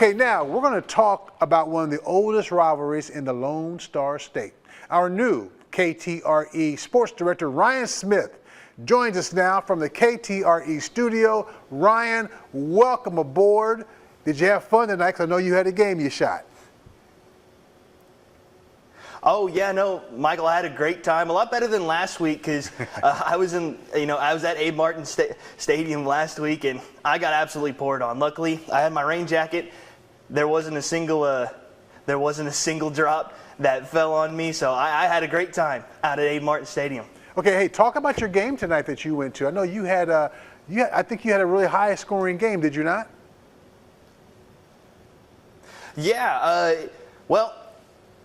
Okay, now we're going to talk about one of the oldest rivalries in the Lone Star State. Our new KTRE Sports Director, Ryan Smith, joins us now from the KTRE studio. Ryan, welcome aboard. Did you have fun tonight? Because I know you had a game you shot. Oh yeah, no, Michael, I had a great time. A lot better than last week because I was at Abe Martin Stadium last week and I got absolutely poured on. Luckily, I had my rain jacket. There wasn't a single drop that fell on me, so I had a great time out at Abe Martin Stadium. Okay, hey, talk about your game tonight that you went to. I know you had I think you had a really high scoring game, did you not? Yeah, well,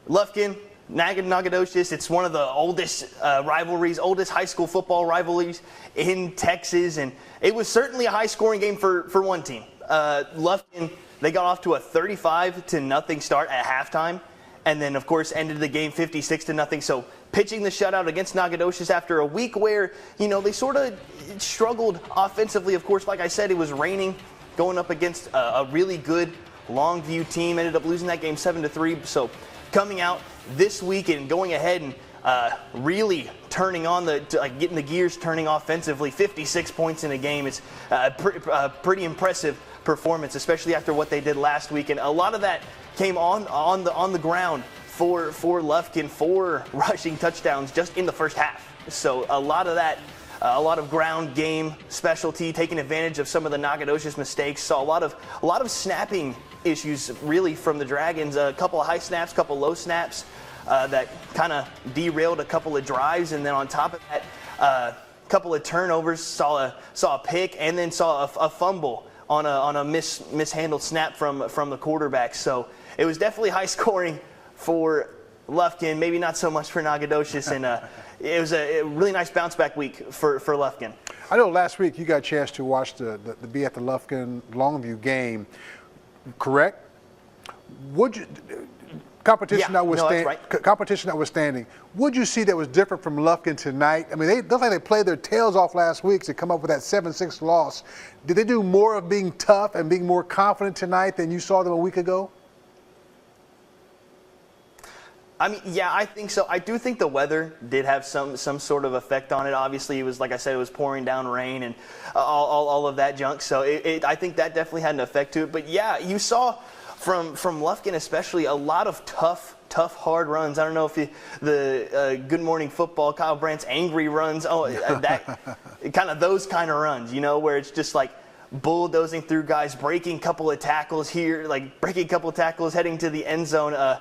Lufkin, Nacogdoches, it's one of the oldest rivalries, oldest high school football rivalries in Texas, and it was certainly a high-scoring game for one team. Lufkin, they got off to a 35-0 start at halftime, and then, of course, ended the game 56-0. So pitching the shutout against Nacogdoches after a week where, they sort of struggled offensively. Of course, like I said, it was raining, going up against a really good Longview team, ended up losing that game 7-3. So coming out this week and going ahead and really turning on getting the gears turning offensively, 56 points in a game. It's a pretty impressive performance, especially after what they did last week. And a lot of that came on the ground for Lufkin, 4 rushing touchdowns just in the first half. So a lot of that. A lot of ground game specialty, taking advantage of some of the Nacogdoches mistakes. Saw a lot of snapping issues really from the Dragons. A couple of high snaps, a couple of low snaps that kind of derailed a couple of drives, and then on top of that, a couple of turnovers. Saw a pick, and then saw a fumble on a mishandled snap from the quarterback. So it was definitely high scoring for Lufkin, maybe not so much for Nacogdoches, and it was a really nice bounce back week for Lufkin. I know last week you got a chance to watch be at the Lufkin Longview game, correct? Competition notwithstanding, what'd you see that was different from Lufkin tonight? I mean, they looked like they played their tails off last week to come up with that 7-6 loss. Did they do more of being tough and being more confident tonight than you saw them a week ago? I mean, yeah, I think so. I do think the weather did have some sort of effect on it. Obviously, it was, like I said, it was pouring down rain and all of that junk. So I think that definitely had an effect to it. But yeah, you saw from Lufkin especially a lot of tough, hard runs. I don't know if the Good Morning Football, Kyle Brandt's angry runs. Oh, that kind of those kind of runs, where it's just like bulldozing through guys, breaking a couple of tackles here, heading to the end zone.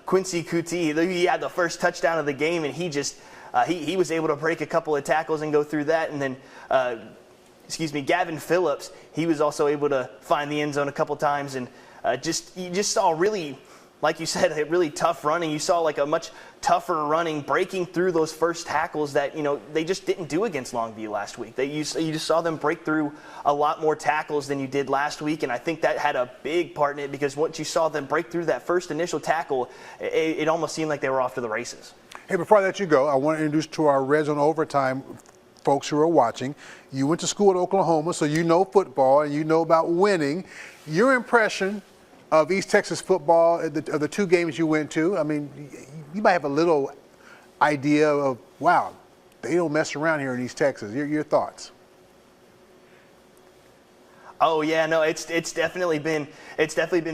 Quincy Kuti, he had the first touchdown of the game, and he was able to break a couple of tackles and go through that. And then, Gavin Phillips, he was also able to find the end zone a couple times, and you just saw really, like you said, a really tough running. You saw like a much tougher running, breaking through those first tackles that they just didn't do against Longview last week. You just saw them break through a lot more tackles than you did last week, and I think that had a big part in it because once you saw them break through that first initial tackle, it almost seemed like they were off to the races. Hey, before I let you go, I want to introduce to our Red Zone Overtime folks who are watching. You went to school at Oklahoma, so you know football and you know about winning. Your impression of East Texas football, of the 2 games you went to, I mean, you might have a little idea of, wow, they don't mess around here in East Texas. Your thoughts? Oh yeah, no, it's definitely been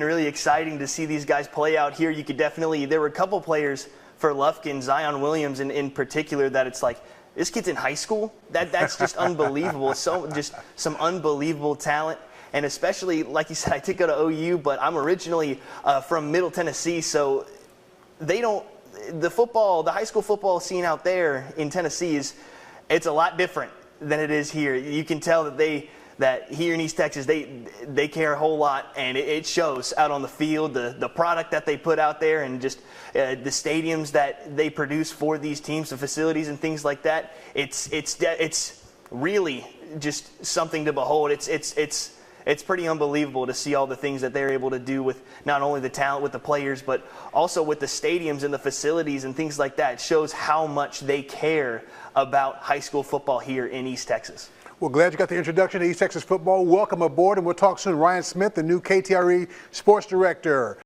really exciting to see these guys play out here. There were a couple players for Lufkin, Zion Williams in particular, that it's like, this kid's in high school. That's just unbelievable. Just some unbelievable talent. And especially, like you said, I did go to OU, but I'm originally from Middle Tennessee, so the high school football scene out there in Tennessee it's a lot different than it is here. You can tell that here in East Texas, they care a whole lot, and it shows out on the field, the product that they put out there, and just the stadiums that they produce for these teams, the facilities and things like that. It's really just something to behold. It's pretty unbelievable to see all the things that they're able to do with not only the talent with the players, but also with the stadiums and the facilities and things like that. It shows how much they care about high school football here in East Texas. Well, glad you got the introduction to East Texas football. Welcome aboard, and we'll talk soon. Ryan Smith, the new KTRE sports director.